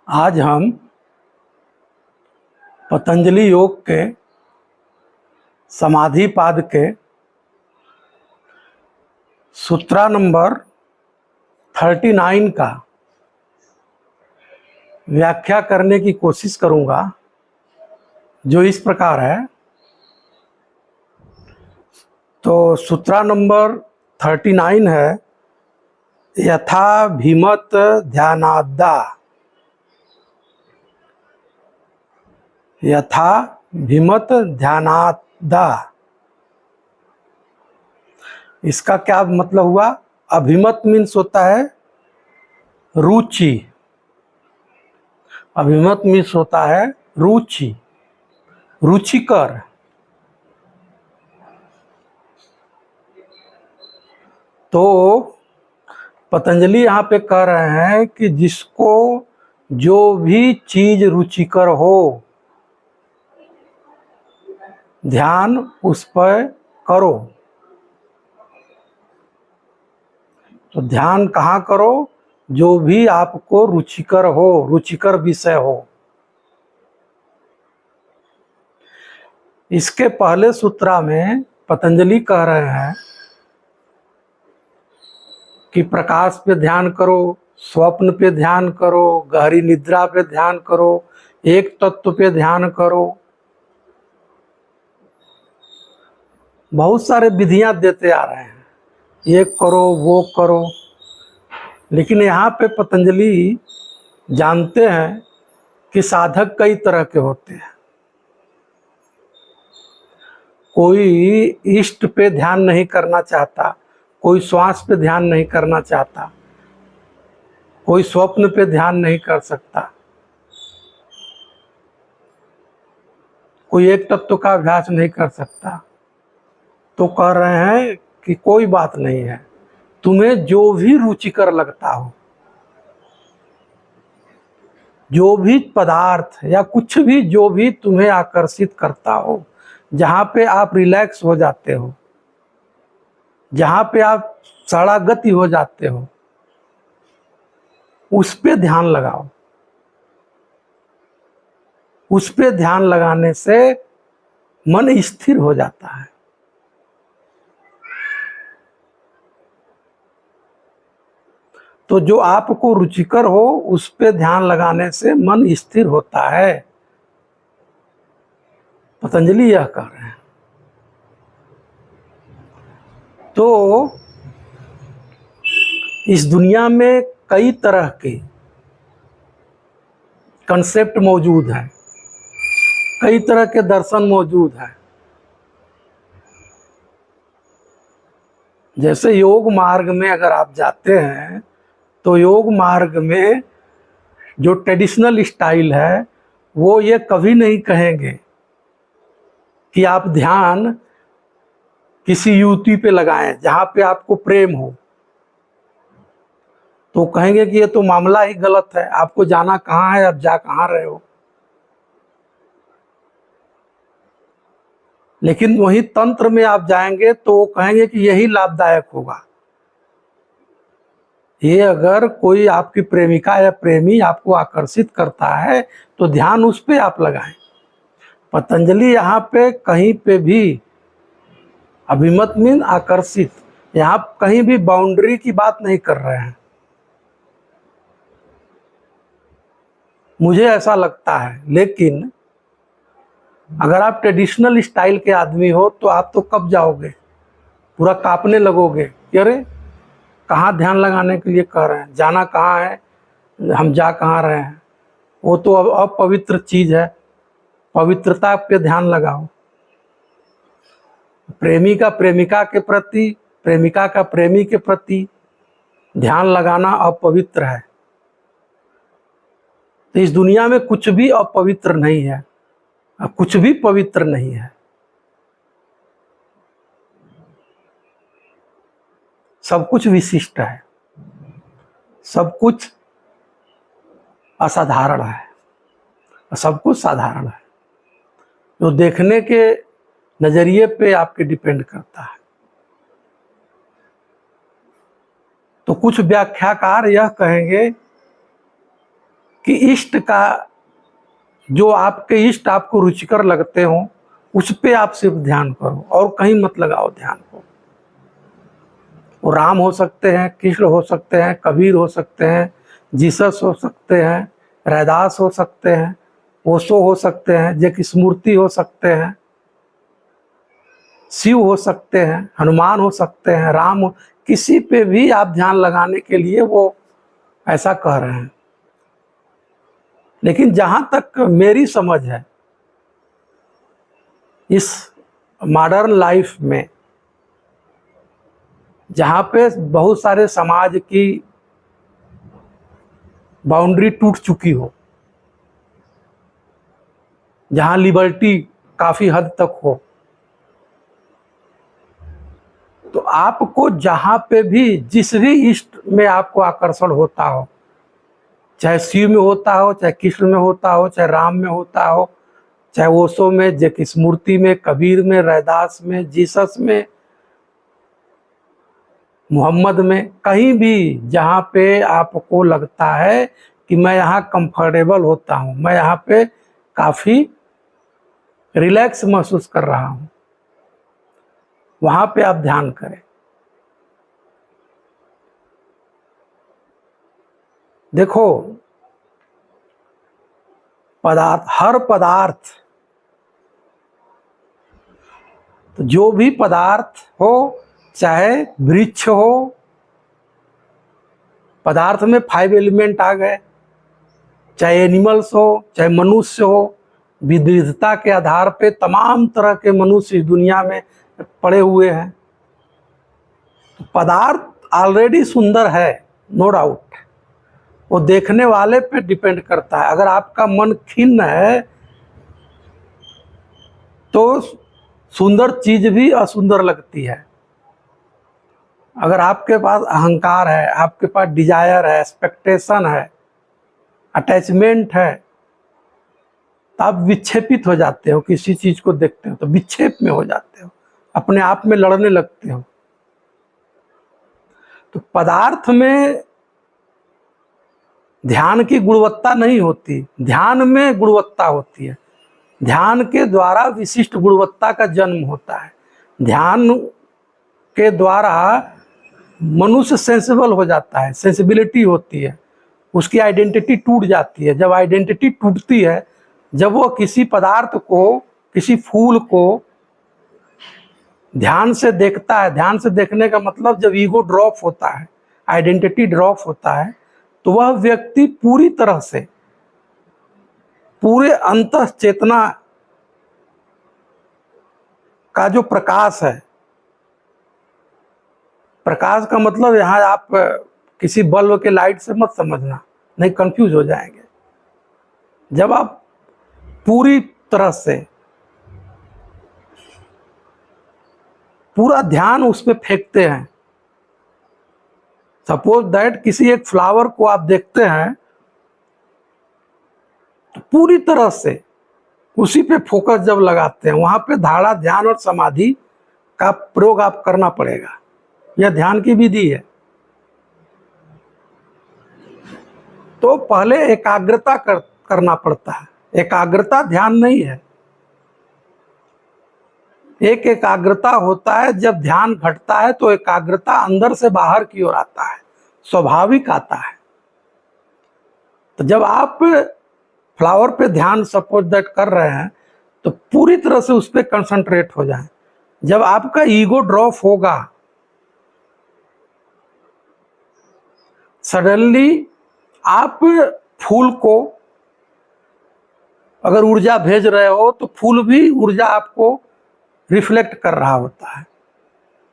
आज हम पतंजलि योग के समाधि पाद के सूत्रा नंबर 39 का व्याख्या करने की कोशिश करूंगा, जो इस प्रकार है। तो सूत्रा नंबर 39 है, यथा भीमत ध्यानाद्दा। यथा भीमत ध्यानाद्दा, इसका क्या मतलब हुआ? अभिमत मीन्स होता है रुचि। अभिमत मीन्स होता है रुचि, रुचिकर। तो पतंजलि यहाँ पे कह रहे हैं कि जिसको जो भी चीज रुचिकर हो, ध्यान उस पर करो। तो ध्यान कहाँ करो? जो भी आपको रुचिकर हो, रुचिकर विषय हो। इसके पहले सूत्रा में पतंजलि कह रहे हैं कि प्रकाश पे ध्यान करो, स्वप्न पे ध्यान करो, गहरी निद्रा पे ध्यान करो, एक तत्व पे ध्यान करो। बहुत सारे विधियां देते आ रहे हैं, ये करो वो करो। लेकिन यहाँ पे पतंजलि जानते हैं कि साधक कई तरह के होते हैं। कोई इष्ट पे ध्यान नहीं करना चाहता, कोई श्वास पे ध्यान नहीं करना चाहता, कोई स्वप्न पे ध्यान नहीं कर सकता, कोई एक तत्व का अभ्यास नहीं कर सकता। तो कह रहे हैं कि कोई बात नहीं है, तुम्हें जो भी रुचिकर लगता हो, जो भी पदार्थ या कुछ भी जो भी तुम्हें आकर्षित करता हो, जहाँ पे आप रिलैक्स हो जाते हो, जहाँ पे आप सड़ागति हो जाते हो, उस पे ध्यान लगाओ। उस पे ध्यान लगाने से मन स्थिर हो जाता है। तो जो आपको रुचिकर हो, उस पे ध्यान लगाने से मन स्थिर होता है। पतंजलि यह कह रहे हैं। तो इस दुनिया में कई तरह के कंसेप्ट मौजूद हैं, कई तरह के दर्शन मौजूद हैं। जैसे योग मार्ग में अगर आप जाते हैं, तो योग मार्ग में जो ट्रेडिशनल स्टाइल है, वो ये कभी नहीं कहेंगे कि आप ध्यान किसी युवती पे लगाएं जहां पे आपको प्रेम हो। तो कहेंगे कि ये तो मामला ही गलत है, आपको जाना कहाँ है, आप जा कहाँ रहे हो। लेकिन वही तंत्र में आप जाएंगे तो वो कहेंगे कि यही लाभदायक होगा। ये अगर कोई आपकी प्रेमिका या प्रेमी आपको आकर्षित करता है, तो ध्यान उस पे आप लगाएं। पतंजलि यहाँ पे कहीं पे भी अभिमत मीन आकर्षित, यहाँ कहीं भी बाउंड्री की बात नहीं कर रहे हैं। मुझे ऐसा लगता है। लेकिन अगर आप ट्रेडिशनल स्टाइल के आदमी हो, तो आप तो कब जाओगे, पूरा कांपने लगोगे कि अरे कहाँ ध्यान लगाने के लिए कह रहे हैं, जाना कहाँ है, हम जा कहाँ रहे हैं। वो तो अपवित्र चीज है, पवित्रता पे ध्यान लगाओ। प्रेमी का प्रेमिका के प्रति, प्रेमिका का प्रेमी के प्रति ध्यान लगाना अपवित्र है। तो इस दुनिया में कुछ भी अपवित्र नहीं है, कुछ भी पवित्र नहीं है। सब कुछ विशिष्ट है, सब कुछ असाधारण है, सब कुछ साधारण है। जो देखने के नजरिए पे आपके डिपेंड करता है। तो कुछ व्याख्याकार यह कहेंगे कि इष्ट का, जो आपके इष्ट आपको रुचिकर लगते हो उस पे आप सिर्फ ध्यान करो और कहीं मत लगाओ ध्यान को। वो राम हो सकते हैं, कृष्ण हो सकते हैं, कबीर हो सकते हैं, जीसस हो सकते हैं, रैदास हो सकते हैं, ओशो हो सकते हैं, जे कृष्णमूर्ति हो सकते हैं, शिव हो सकते हैं, हनुमान हो सकते हैं, राम हो, किसी पे भी आप ध्यान लगाने के लिए वो ऐसा कह रहे हैं। लेकिन जहां तक मेरी समझ है इस मॉडर्न लाइफ में, जहां पे बहुत सारे समाज की बाउंड्री टूट चुकी हो, जहां लिबर्टी काफी हद तक हो, तो आपको जहां पे भी जिस भी इष्ट में आपको आकर्षण होता हो, चाहे शिव में होता हो, चाहे कृष्ण में होता हो, चाहे राम में होता हो, चाहे ओशो में, जे कृष्णमूर्ति में, कबीर में, रैदास में, जीसस में, मोहम्मद में, कहीं भी जहाँ पे आपको लगता है कि मैं यहाँ कंफर्टेबल होता हूँ, मैं यहाँ पे काफ़ी रिलैक्स महसूस कर रहा हूँ, वहाँ पे आप ध्यान करें। देखो, हर पदार्थ, तो जो भी पदार्थ हो, चाहे वृक्ष हो, पदार्थ में 5 एलिमेंट आ गए, चाहे एनिमल्स हो, चाहे मनुष्य हो, विविधता के आधार पे तमाम तरह के मनुष्य इस दुनिया में पड़े हुए हैं। तो पदार्थ ऑलरेडी सुंदर है, नो डाउट, वो देखने वाले पे डिपेंड करता है। अगर आपका मन खिन्न है तो सुंदर चीज भी असुंदर लगती है। अगर आपके पास अहंकार है, आपके पास डिजायर है, एक्सपेक्टेशन है, अटैचमेंट है, तो आप विक्षेपित हो जाते हो। किसी चीज को देखते हो तो विक्षेप में हो जाते हो, अपने आप में लड़ने लगते हो। तो पदार्थ में ध्यान की गुणवत्ता नहीं होती, ध्यान में गुणवत्ता होती है। ध्यान के द्वारा विशिष्ट गुणवत्ता का जन्म होता है। ध्यान के द्वारा मनुष्य सेंसिबल हो जाता है, सेंसिबिलिटी होती है, उसकी आइडेंटिटी टूट जाती है। जब आइडेंटिटी टूटती है, जब वो किसी पदार्थ को, किसी फूल को ध्यान से देखता है, ध्यान से देखने का मतलब जब ईगो ड्रॉप होता है, आइडेंटिटी ड्रॉप होता है, तो वह व्यक्ति पूरी तरह से, पूरे अंतः चेतना का जो प्रकाश है, प्रकाश का मतलब यहाँ आप किसी बल्ब के लाइट से मत समझना, नहीं कंफ्यूज हो जाएंगे। जब आप पूरी तरह से पूरा ध्यान उस पर फेंकते हैं, सपोज दैट किसी एक फ्लावर को आप देखते हैं, तो पूरी तरह से उसी पे फोकस जब लगाते हैं, वहां पे धारणा, ध्यान और समाधि का प्रयोग आप करना पड़ेगा। यह ध्यान की विधि है। तो पहले एकाग्रता करना पड़ता है। एकाग्रता ध्यान नहीं है। एक एकाग्रता होता है जब ध्यान घटता है, तो एकाग्रता अंदर से बाहर की ओर आता है, स्वाभाविक आता है। तो जब आप फ्लावर पे ध्यान सपोज दैट कर रहे हैं, तो पूरी तरह से उस पर कंसंट्रेट हो जाए। जब आपका ईगो ड्रॉप होगा, सडनली आप फूल को अगर ऊर्जा भेज रहे हो, तो फूल भी ऊर्जा आपको रिफ्लेक्ट कर रहा होता है।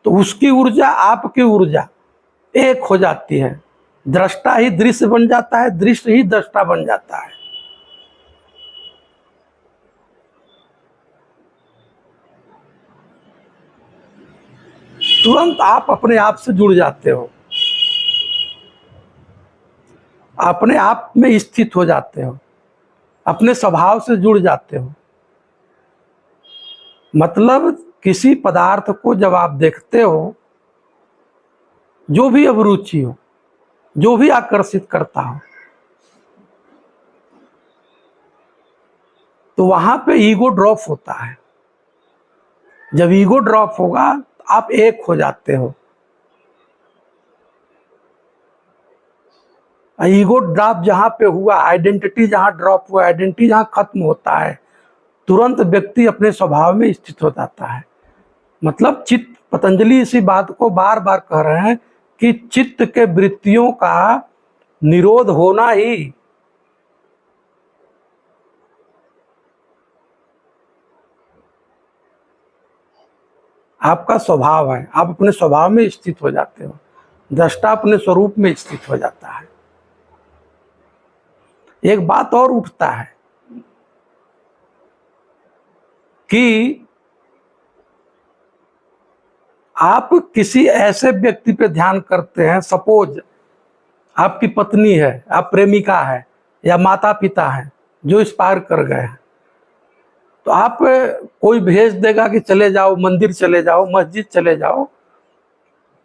तो उसकी ऊर्जा, आपकी ऊर्जा एक हो जाती है। दृष्टा ही दृश्य बन जाता है, दृश्य ही दृष्टा बन जाता है। तुरंत आप अपने आप से जुड़ जाते हो, अपने आप में स्थित हो जाते हो, अपने स्वभाव से जुड़ जाते हो। मतलब किसी पदार्थ को जब आप देखते हो, जो भी अभिरुचि हो, जो भी आकर्षित करता हो, तो वहां पे ईगो ड्रॉप होता है। जब ईगो ड्रॉप होगा तो आप एक हो जाते हो। ईगो ड्रॉप जहां पे हुआ, आइडेंटिटी जहां ड्रॉप हुआ, आइडेंटिटी जहां खत्म होता है, तुरंत व्यक्ति अपने स्वभाव में स्थित हो जाता है। मतलब चित्त, पतंजलि इसी बात को बार बार कह रहे हैं कि चित्त के वृत्तियों का निरोध होना ही आपका स्वभाव है। आप अपने स्वभाव में स्थित हो जाते हो। दृष्टा अपने स्वरूप में स्थित हो जाता है। एक बात और उठता है कि आप किसी ऐसे व्यक्ति पे ध्यान करते हैं, सपोज आपकी पत्नी है, आप प्रेमिका है, या माता पिता है जो एक्सपायर कर गए हैं, तो आप कोई भेज देगा कि चले जाओ, मंदिर चले जाओ, मस्जिद चले जाओ,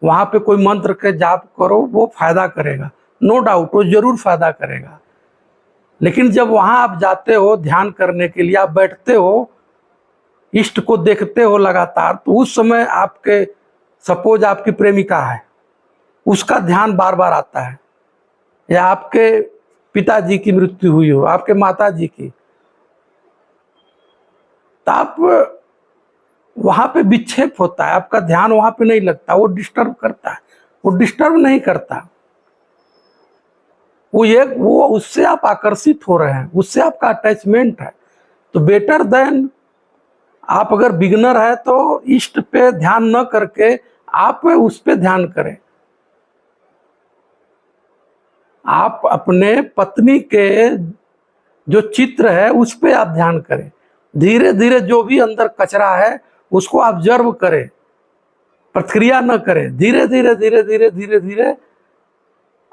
वहां पे कोई मंत्र के जाप करो, वो फायदा करेगा, नो डाउट वो जरूर फायदा करेगा। लेकिन जब वहां आप जाते हो ध्यान करने के लिए, आप बैठते हो, इष्ट को देखते हो लगातार, तो उस समय आपके, सपोज आपकी प्रेमिका है, उसका ध्यान बार बार आता है, या आपके पिताजी की मृत्यु हुई हो, आपके माता जी की, तो आप वहां पे विक्षेप होता है, आपका ध्यान वहां पे नहीं लगता, वो डिस्टर्ब करता है। वो डिस्टर्ब नहीं करता, वो उससे आप आकर्षित हो रहे हैं, उससे आपका अटैचमेंट है। तो बेटर देन, आप अगर बिगनर है तो इष्ट पे ध्यान न करके आप उस पे ध्यान करें। आप अपने पत्नी के जो चित्र है उस पे आप ध्यान करें। धीरे धीरे जो भी अंदर कचरा है उसको ऑब्जर्व करें, प्रतिक्रिया न करें। धीरे धीरे धीरे धीरे धीरे धीरे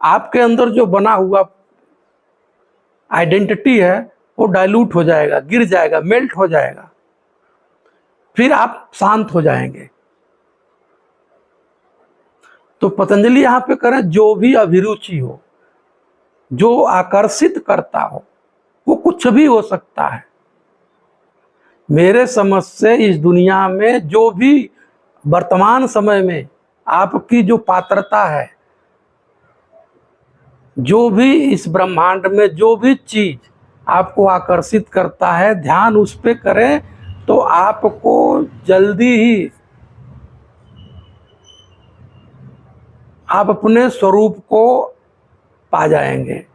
आपके अंदर जो बना हुआ आइडेंटिटी है वो डाइल्यूट हो जाएगा, गिर जाएगा, मेल्ट हो जाएगा, फिर आप शांत हो जाएंगे। तो पतंजलि यहां पे करें, जो भी अभिरुचि हो, जो आकर्षित करता हो, वो कुछ भी हो सकता है। मेरे समझ से इस दुनिया में जो भी वर्तमान समय में आपकी जो पात्रता है, जो भी इस ब्रह्मांड में जो भी चीज आपको आकर्षित करता है, ध्यान उस पे करें तो आपको जल्दी ही आप अपने स्वरूप को पा जाएंगे।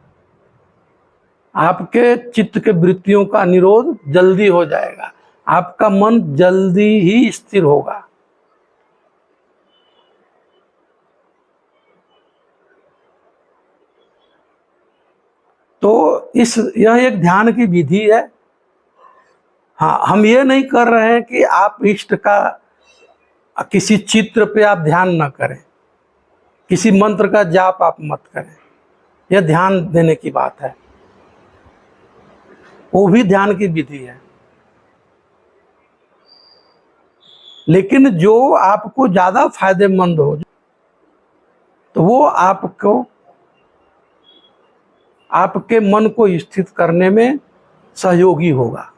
आपके चित्त के वृत्तियों का निरोध जल्दी हो जाएगा, आपका मन जल्दी ही स्थिर होगा। तो यह एक ध्यान की विधि है। हाँ, हम ये नहीं कर रहे हैं कि आप इष्ट का किसी चित्र पे आप ध्यान न करें, किसी मंत्र का जाप आप मत करें। यह ध्यान देने की बात है, वो भी ध्यान की विधि है। लेकिन जो आपको ज्यादा फायदेमंद हो तो वो आपको, आपके मन को स्थित करने में सहयोगी होगा।